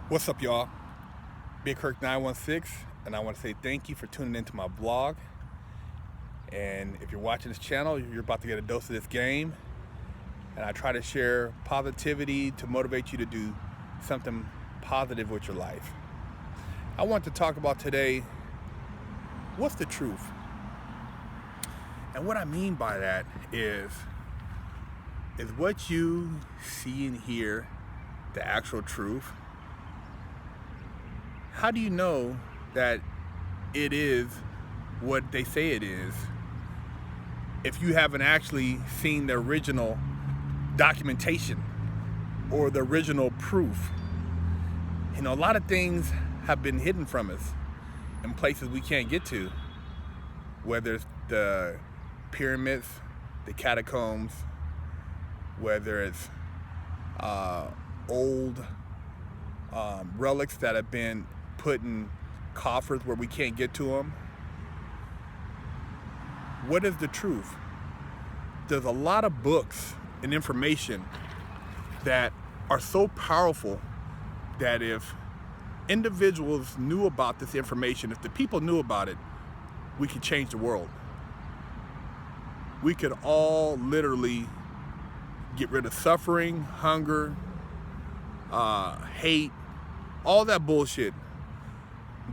What's up, y'all? Big Kirk 916, and I want to say thank you for tuning into my blog. And if you're watching this channel, you're about to get a dose of this game. And I try to share positivity to motivate you to do something positive with your life. I want to talk about today, what's the truth? And what I mean by that is what you see and hear the actual truth? How do you know that it is what they say it is if you haven't actually seen the original documentation or the original proof? You know, a lot of things have been hidden from us in places we can't get to, whether it's the pyramids, the catacombs, whether it's old relics that have been put in coffers where we can't get to them. What is the truth? There's a lot of books and information that are so powerful that if individuals knew about this information, if the people knew about it, we could change the world. We could all literally get rid of suffering, hunger, hate, all that bullshit.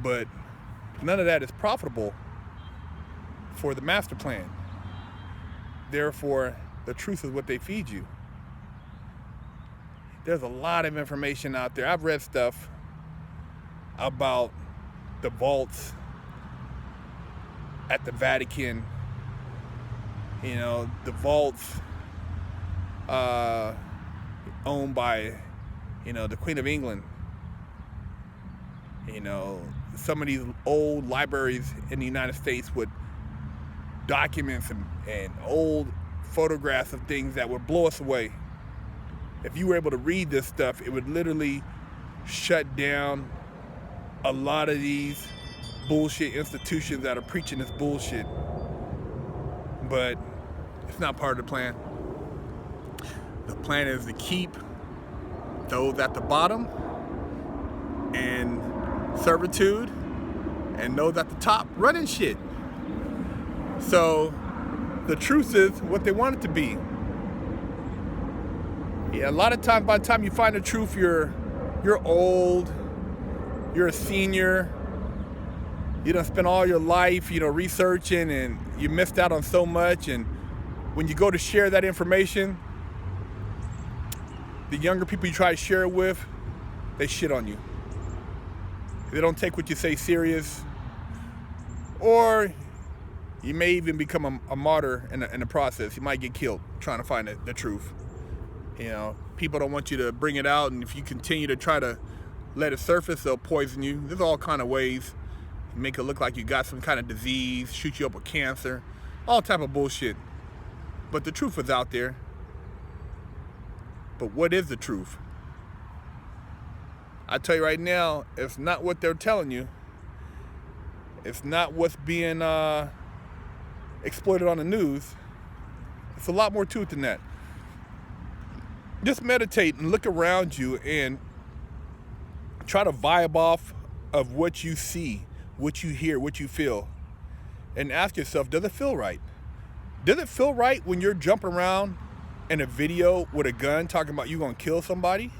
But none of that is profitable for the master plan. Therefore, the truth is what they feed you. There's a lot of information out there. I've read stuff about the vaults at the Vatican, you know, the vaults owned by, you know, the Queen of England. You know, some of these old libraries in the United States with documents and old photographs of things that would blow us away. If you were able to read this stuff, it would literally shut down a lot of these bullshit institutions that are preaching this bullshit. But it's not part of the plan. The plan is to keep those at the bottom and servitude, and those at the top running shit. So the truth is what they want it to be. Yeah, a lot of times, by the time you find the truth, you're old, you're a senior, you done spent all your life, you know, researching, and you missed out on so much. And when you go to share that information, the younger people you try to share it with, they shit on you. They don't take what you say serious, or you may even become a martyr in the process. You might get killed trying to find the truth. You know, people don't want you to bring it out, and if you continue to try to let it surface, they'll poison you. There's all kind of ways. Make it look like you got some kind of disease, shoot you up with cancer, all type of bullshit. But the truth is out there. But what is the truth? I tell you right now, it's not what they're telling you. It's not what's being exploited on the news. It's a lot more to it than that. Just meditate and look around you and try to vibe off of what you see, what you hear, what you feel. And ask yourself, does it feel right? Does it feel right when you're jumping around in a video with a gun talking about you gonna kill somebody?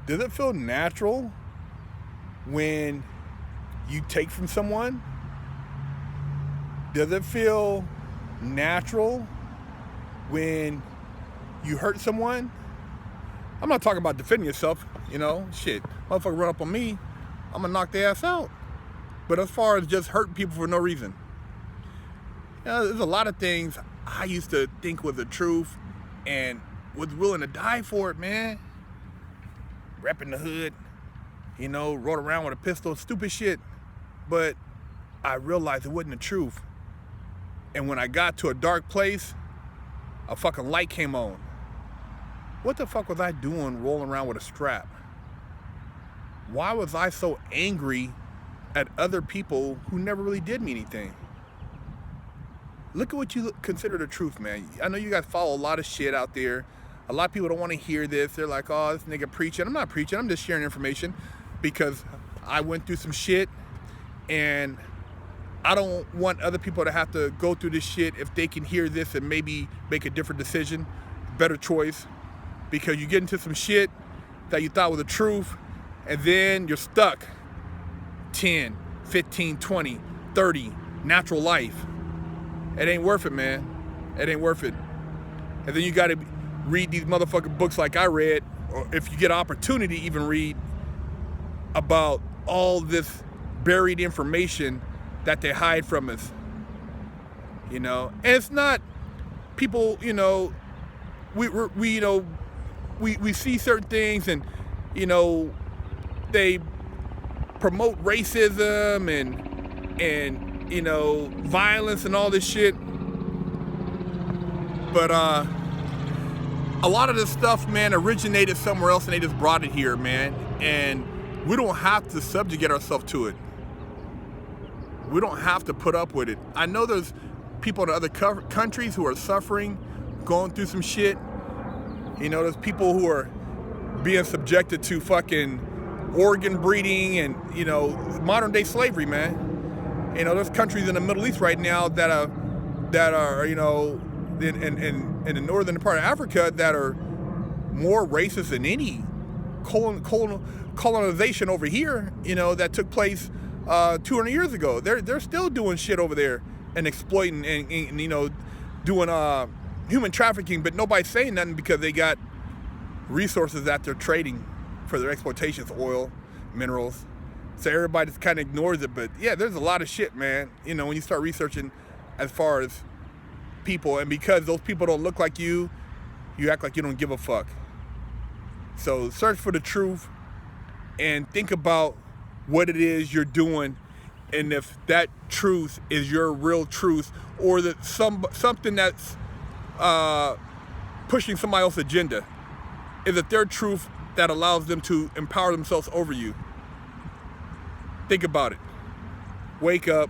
Does it feel natural when you take from someone? Does it feel natural when you hurt someone? I'm not talking about defending yourself, you know, shit. Motherfucker run up on me, I'm gonna knock their ass out. But as far as just hurting people for no reason, you know, there's a lot of things I used to think was the truth and was willing to die for it, man. Repping the hood, you know, rode around with a pistol, stupid shit. But I realized it wasn't the truth. And when I got to a dark place, a fucking light came on. What the fuck was I doing rolling around with a strap? Why was I so angry at other people who never really did me anything? Look at what you consider the truth, man. I know you guys follow a lot of shit out there, A lot of people don't want to hear this. They're like, oh, this nigga preaching. I'm not preaching. I'm just sharing information because I went through some shit, and I don't want other people to have to go through this shit if they can hear this and maybe make a different decision, better choice, because you get into some shit that you thought was the truth, and then you're stuck 10, 15, 20, 30, natural life. It ain't worth it, man. It ain't worth it. And then you gotta read these motherfucking books like I read, or if you get an opportunity, even read about all this buried information that they hide from us. You know, and it's not people, you know, we see certain things, and you know, they promote racism and you know, violence and all this shit. But a lot of this stuff, man, originated somewhere else and they just brought it here, man. And we don't have to subjugate ourselves to it. We don't have to put up with it. I know there's people in other countries who are suffering, going through some shit. You know, there's people who are being subjected to fucking organ breeding and, you know, modern day slavery, man. You know, there's countries in the Middle East right now that are, you know, in the northern part of Africa that are more racist than any colonization over here, you know, that took place 200 years ago. They're still doing shit over there and exploiting and you know, doing human trafficking, but nobody's saying nothing because they got resources that they're trading for their exploitations, oil, minerals. So everybody just kind of ignores it. But yeah, there's a lot of shit, man. You know, when you start researching as far as people, and because those people don't look like you act like you don't give a fuck. So search for the truth and think about what it is you're doing, and if that truth is your real truth, or that something that's pushing somebody else's agenda. Is it their truth that allows them to empower themselves over you? Think about it. Wake up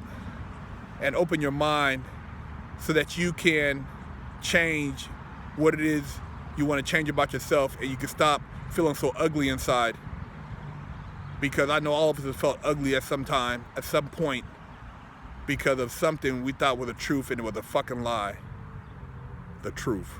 and open your mind so that you can change what it is you want to change about yourself, and you can stop feeling so ugly inside. Because I know all of us have felt ugly at some time, at some point, because of something we thought was the truth and it was a fucking lie. The truth.